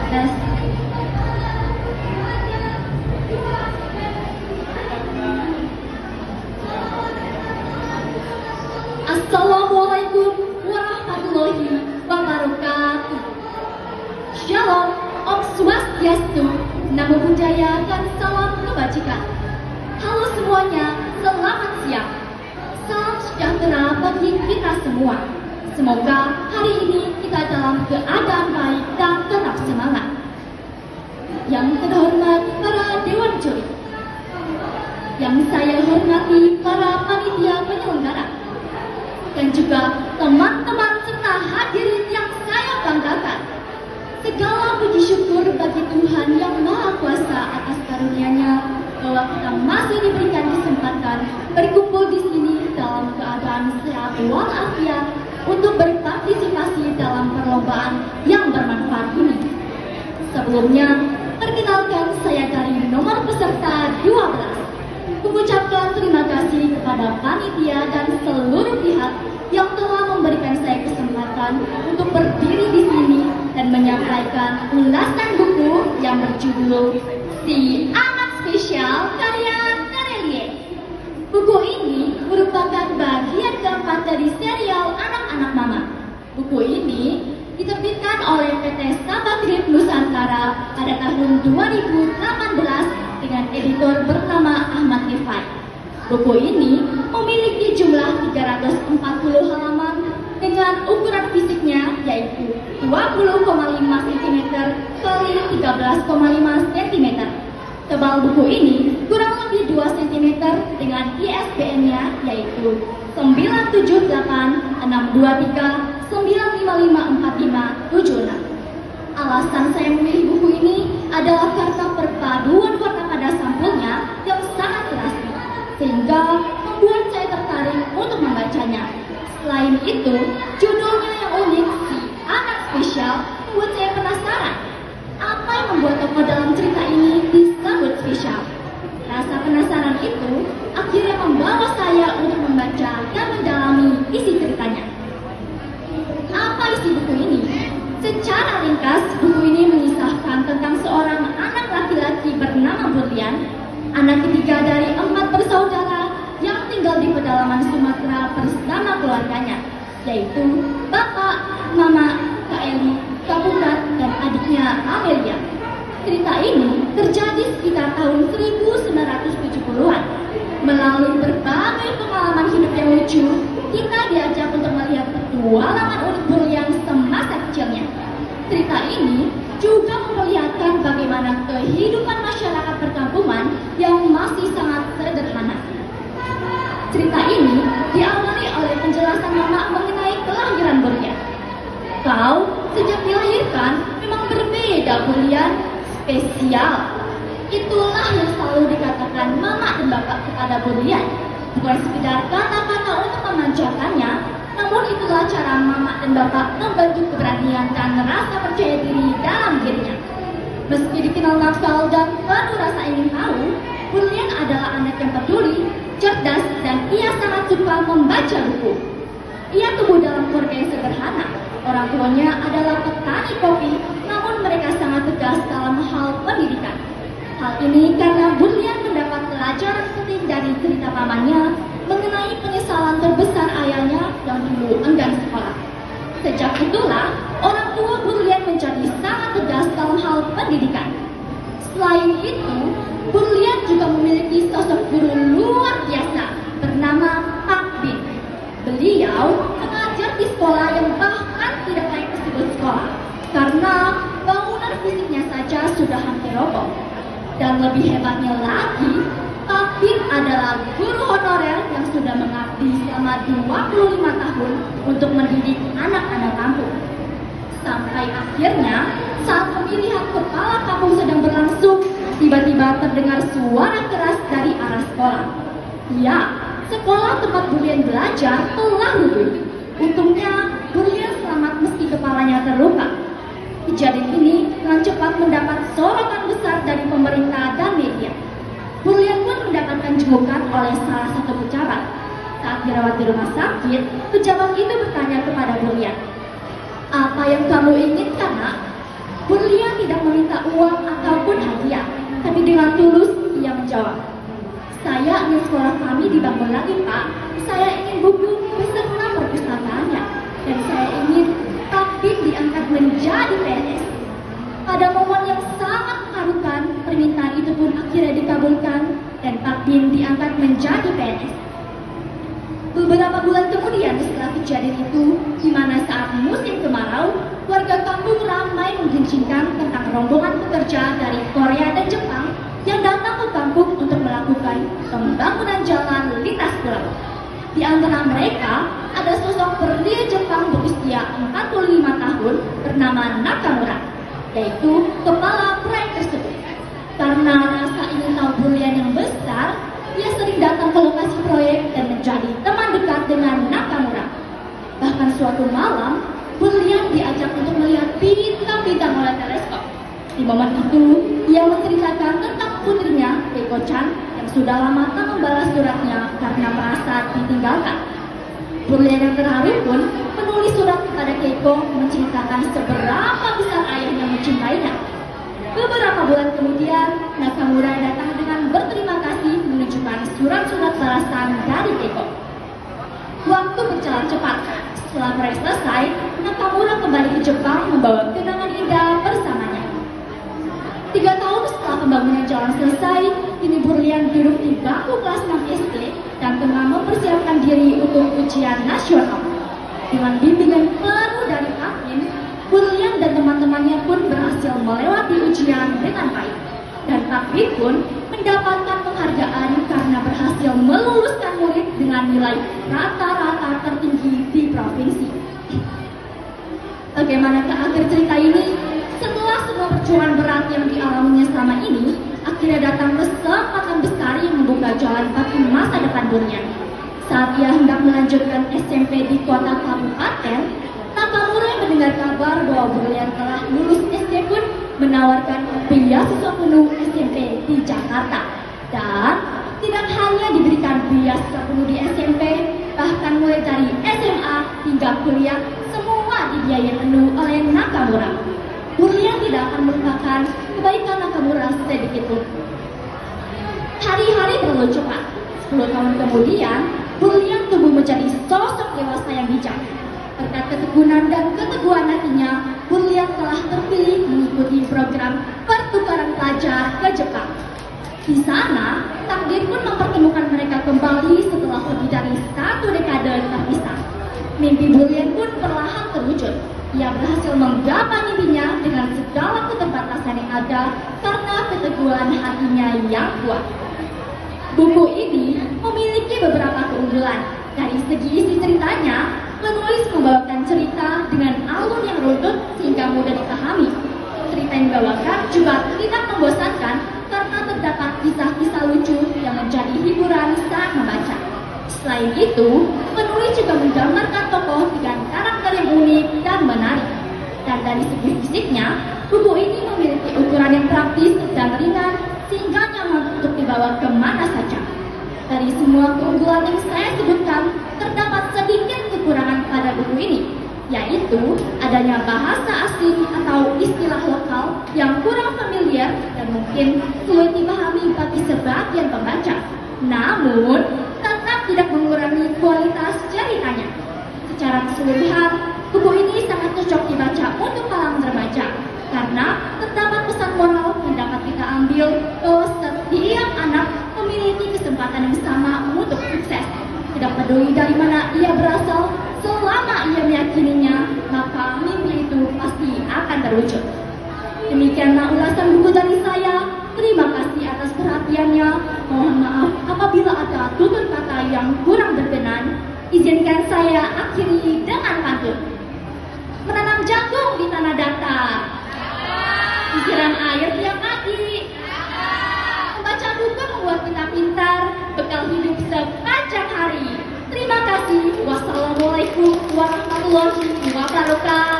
tes. Assalamualaikum warahmatullahi wabarakatuh. Shalom, Om Swastiastu, Namo Buddhaya, dan salam kebajikan. Halo semuanya, selamat siang. Salam sejahtera bagi kita semua. Semoga hari ini kita dalam keadaan baik dan tetap semangat. Yang terhormat para Dewan Juri, yang saya hormati para panitia penyelenggara, dan juga teman-teman serta hadirin yang saya banggakan. Segala puji syukur bagi Tuhan yang Maha Kuasa atas karunia-Nya bahwa kita masih diberikan kesempatan berkumpul di sini dalam keadaan sehat walafiat untuk berpartisipasi dalam perlombaan yang bermanfaat ini. Sebelumnya, perkenalkan saya dari nomor peserta 12. Mengucapkan terima kasih kepada panitia dan seluruh pihak yang telah memberikan saya kesempatan untuk berdiri di sini dan menyampaikan ulasan buku yang berjudul Si Anak Spesial karya Terelie. Buku ini merupakan bagian keempat dari serial Anak-Anak Mama. Buku ini diterbitkan oleh PT Sabagrip Nusantara pada tahun 2018 dengan editor bernama Ahmad Rifai. Buku ini memiliki jumlah 340 halaman dengan ukuran fisiknya yaitu 20,5 cm x 13,5 cm. Tebal buku ini kurang lebih 2 cm dengan ISBN-nya yaitu 9786239554576. Alasan saya memilih buku ini adalah karena perpaduan warna pada sampulnya yang sangat klasik, sehingga membuat saya tertarik untuk membacanya. Selain itu, judulnya yang unik, Si Anak Spesial, membuat saya penasaran. Apa yang membuat tokoh dalam cerita ini disebut spesial? Rasa penasaran itu akhirnya membawa saya untuk membaca dan mendalami isi ceritanya. Apa isi buku ini? Secara ringkas, buku ini mengisahkan tentang seorang anak laki-laki bernama Burlian, anak ketiga dari 4 bersaudara yang tinggal di pedalaman Sumatera bersama keluarganya, yaitu Bapak, Mama, Kak Eli, Kak Bukat, dan adiknya Amelia. Cerita ini terjadi sekitar tahun 1970-an. Melalui berbagai pengalaman hidup yang lucu, kita diajak untuk melihat petualangan unik Burlian semasa kecilnya. Cerita ini juga memperlihatkan bagaimana kehidupan masyarakat perkampungan yang masih sangat sederhana. Cerita ini diawali oleh penjelasan Mama mengenai kelahiran Burlian. Kau sejak dilahirkan memang berbeda, Burlian, spesial. Itulah yang selalu dikatakan Mama dan Bapak kepada Burlian. Bukan sekedar kata-kata untuk memanjakannya, namun itulah cara Mama dan Bapak membentuk keberanian dan rasa percaya diri dalam dirinya. Meski dikenal nakal dan penuh rasa ingin tahu, Burlian adalah anak yang peduli, cerdas, dan ia sangat suka membaca buku. Ia tumbuh dalam keluarga yang sederhana. Orang tuanya adalah petani kopi, namun mereka sangat tegas dalam hal pendidikan. Hal ini karena Burlian mendapat pelajaran penting dari cerita pamannya mengenai penyesalan terbesar ayahnya yang dulu enggan sekolah. Sejak itulah, orang tua Burlian menjadi sangat tegas dalam hal pendidikan. Selain itu, Burlian juga memiliki sosok guru luar biasa bernama Pak Bin. Beliau mengajar di sekolah yang bahkan tidak layak disebut sekolah karena bangunan fisiknya saja sudah hampir roboh. Dan lebih hebatnya lagi, Pak Bin adalah guru honorer yang sudah mengabdi selama 25 tahun untuk mendidik anak-anak kampung. Sampai akhirnya, saat pemilihan kepala kampung sedang berlangsung, tiba-tiba terdengar suara keras dari arah sekolah. Ya, sekolah tempat Burlian belajar telah runtuh. Untungnya, Burlian selamat meski kepalanya terluka. Kejadian ini dengan cepat mendapat sorotan besar dari pemerintah dan media. Burlian pun mendapatkan julukan oleh salah satu pejabat. Saat dirawat di rumah sakit, pejabat itu bertanya kepada Burlian, "Apa yang kamu inginkan, Nak?" Burlian tidak meminta uang ataupun hadiah, tapi dengan tulus ia menjawab, "Saya ingin sekolah kami dibangun lagi, Pak. Saya ingin buku beserta perpustakaannya. Dan saya ingin Pak Bim diangkat menjadi PNS." Pada momen yang sangat mengharukan, permintaan itu pun akhirnya dikabulkan dan Pak Bim diangkat menjadi PNS. Beberapa bulan kemudian setelah kejadian itu, di mana saat musim kemarau, warga kampung ramai menggincingkan tentang rombongan pekerja dari Korea dan Jepang yang datang ke kampung untuk melakukan pembangunan jalan lintas pulau. Di antara mereka, ada sosok pria Jepang berusia 45 tahun bernama Nakamura, yaitu kepala proyek tersebut. Karena rasa ingin tahu Brilian yang besar, dia sering datang ke lokasi proyek dan menjadi teman dekat dengan Nakamura. Bahkan suatu malam, Brilian diajak untuk melihat bintang-bintang oleh teleskop. Di momen itu, ia menceritakan tentang putrinya, Keiko-chan, yang sudah lama tak membalas suratnya karena merasa ditinggalkan. Brilian yang terharu pun menulis surat kepada Keiko menceritakan seberapa besar ayahnya mencintainya. Beberapa bulan kemudian, Nakamura datang dengan berterima kasih menunjukkan surat-surat balasan dari Keiko. Waktu berjalan cepat. Setelah proyek selesai, Nakamura kembali ke Jepang membawa kenangan indah bersamanya. 3 tahun setelah pembangunan jalan selesai, kini Brilian duduk di bangku kelas 6 SD dan tengah mempersiapkan diri untuk ujian nasional. Dengan bimbingan penuh dari Hakim, Brilian dan teman-temannya pun berhasil melewati ujian dengan baik. Dan Hakim pun mendapatkan penghargaan karena berhasil meluluskan murid dengan nilai rata-rata tertinggi di provinsi. Bagaimanakah akhir cerita ini? Setelah semua perjuangan berat yang dialaminya selama ini, akhirnya datang kesempatan besar yang membuka jalan bagi masa depan Brilian. Saat ia hendak melanjutkan SMP di kota kabupaten, Nakamura mendengar kabar bahwa Brilian telah lulus SD pun menawarkan beasiswa penuh SMP di Jakarta. Dan tidak hanya diberikan beasiswa penuh di SMP, bahkan mulai dari SMA hingga kuliah, semua dibiayai penuh oleh Nakamura. Brilian tidak akan melupakan kebaikan Nakamura sedikit pun. Hari-hari berlalu cepat. 10 tahun kemudian, Brilian tumbuh menjadi sosok dewasa yang bijak. Berkat ketekunan dan keteguhan hatinya, Brilian telah terpilih mengikuti program pertukaran pelajar ke Jepang. Di sana, takdir pun mempertemukan mereka kembali setelah lebih dari 1 dekade terpisah. Mimpi Brilian pun perlahan terwujud. Ia berhasil menggapai mimpinya dengan segala keterbatasan yang ada karena keteguhan hatinya yang kuat. Buku ini memiliki beberapa keunggulan. Dari segi isi ceritanya, penulis membawakan cerita dengan alur yang runtut sehingga mudah dipahami. Cerita yang dibawakan juga tidak membosankan karena terdapat kisah-kisah lucu yang menjadi hiburan saat membaca. Selain itu, penulis juga menggambarkan tokoh dengan karakter yang unik dan menarik. Dan dari segi fisiknya, buku ini memiliki ukuran yang praktis dan ringan sehingga nyaman untuk dibawa kemana saja. Dari semua keunggulan yang saya sebutkan, terdapat sedikit kekurangan pada buku ini, yaitu adanya bahasa asing atau istilah lokal yang kurang familiar dan mungkin sulit dipahami bagi sebagian pembaca. Namun, tetap tidak mengurangi kualitas ceritanya. Secara keseluruhan, buku ini sangat cocok dibaca untuk kalangan remaja karena terdapat pesan moral yang dapat kita ambil bahwa setiap anak memiliki kesempatan yang sama untuk sukses. Tidak peduli dari mana ia berasal, selama ia meyakininya, maka mimpi itu pasti akan terwujud. Demikianlah ulasan buku dari saya. Terima kasih atas perhatiannya. Mohon maaf apabila ada tutur kata yang kurang berkenan. Izinkan saya akhiri dengan pantun. Menanam jagung di tanah datar, disiram air tiap pagi. Membaca buku membuat kita pintar, bekal hidup sepanjang hari. Terima kasih. Wassalamualaikum warahmatullahi wabarakatuh.